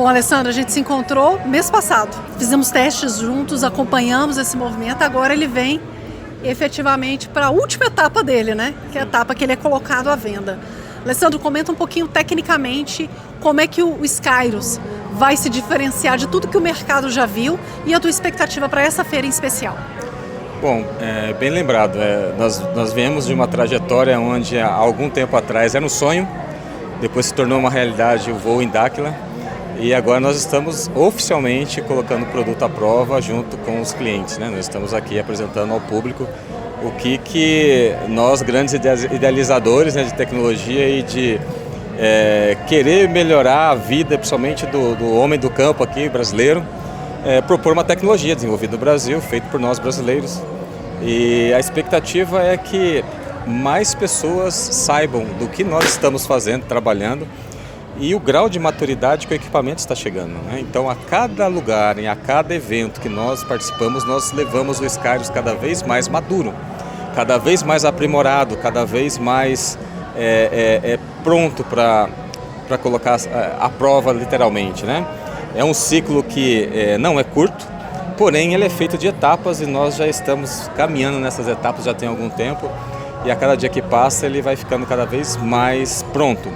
Bom, Alessandro, a gente se encontrou mês passado. Fizemos testes juntos, acompanhamos esse movimento. Agora ele vem efetivamente para a última etapa dele, né? Que é a etapa que ele é colocado à venda. Alessandro, comenta um pouquinho tecnicamente como é que o Skyros vai se diferenciar de tudo que o mercado já viu e a tua expectativa para essa feira em especial. Bom, bem lembrado, nós viemos de uma trajetória onde há algum tempo atrás era um sonho, depois se tornou uma realidade o voo em Dáquila. E agora nós estamos oficialmente colocando o produto à prova junto com os clientes, né? Nós estamos aqui apresentando ao público o que nós, grandes idealizadores, né, de tecnologia e de querer melhorar a vida, principalmente do homem do campo aqui, brasileiro, propor uma tecnologia desenvolvida no Brasil, feita por nós brasileiros. E a expectativa é que mais pessoas saibam do que nós estamos fazendo, trabalhando, e o grau de maturidade que o equipamento está chegando, né? Então, a cada lugar, a cada evento que nós participamos, nós levamos o Skyros cada vez mais maduro, cada vez mais aprimorado, cada vez mais pronto para colocar à prova, literalmente, né? É um ciclo que não é curto, porém ele é feito de etapas e nós já estamos caminhando nessas etapas já tem algum tempo, e a cada dia que passa ele vai ficando cada vez mais pronto.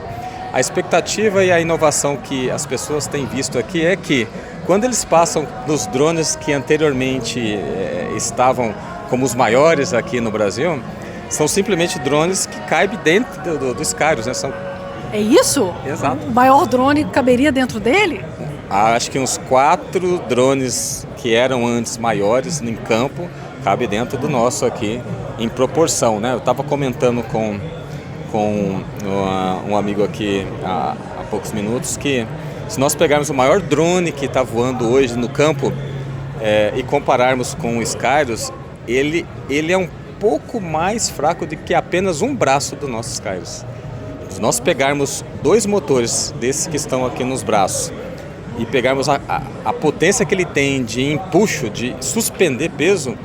A expectativa e a inovação que as pessoas têm visto aqui é que, quando eles passam dos drones que anteriormente estavam como os maiores aqui no Brasil, são simplesmente drones que caibem dentro do Skyros, né? É isso? Exato. O maior drone caberia dentro dele? Acho que uns 4 drones que eram antes maiores em campo, cabe dentro do nosso aqui, em proporção, né? Eu estava comentando com um amigo aqui há poucos minutos que, se nós pegarmos o maior drone que está voando hoje no campo e compararmos com o Skyros, ele é um pouco mais fraco do que apenas um braço do nosso Skyros. Se nós pegarmos 2 motores desses que estão aqui nos braços e pegarmos a potência que ele tem de empuxo, de suspender peso,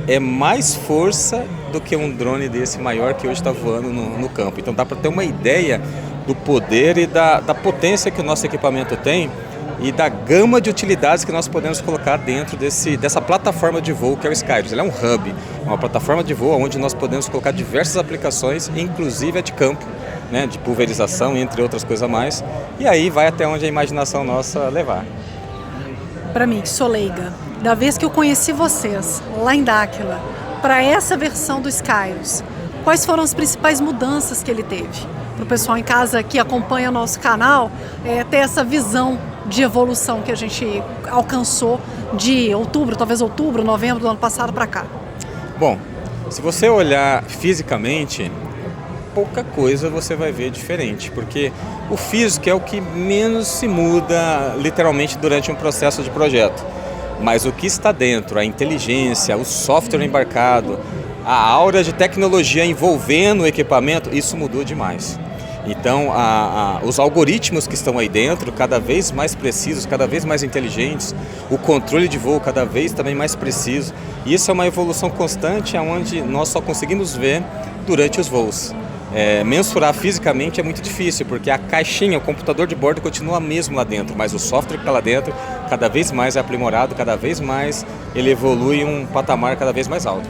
é mais força do que um drone desse maior que hoje está voando no campo. Então dá para ter uma ideia do poder e da potência que o nosso equipamento tem e da gama de utilidades que nós podemos colocar dentro dessa plataforma de voo que é o Skyros. Ele é um hub, uma plataforma de voo onde nós podemos colocar diversas aplicações, inclusive a de campo, né, de pulverização, entre outras coisas a mais. E aí vai até onde a imaginação nossa levar. Para mim, que sou leiga, da vez que eu conheci vocês lá em Dáquila, para essa versão do Skyros, quais foram as principais mudanças que ele teve? Para o pessoal em casa que acompanha o nosso canal, ter essa visão de evolução que a gente alcançou de talvez outubro, novembro do ano passado para cá. Bom, se você olhar fisicamente, pouca coisa você vai ver diferente, porque o físico é o que menos se muda literalmente durante um processo de projeto. Mas o que está dentro, a inteligência, o software embarcado, a aura de tecnologia envolvendo o equipamento, isso mudou demais. Então, os algoritmos que estão aí dentro, cada vez mais precisos, cada vez mais inteligentes, o controle de voo cada vez também mais preciso. E isso é uma evolução constante, onde nós só conseguimos ver durante os voos. Mensurar fisicamente é muito difícil, porque a caixinha, o computador de bordo continua mesmo lá dentro, mas o software que está lá dentro cada vez mais é aprimorado, cada vez mais ele evolui um patamar cada vez mais alto.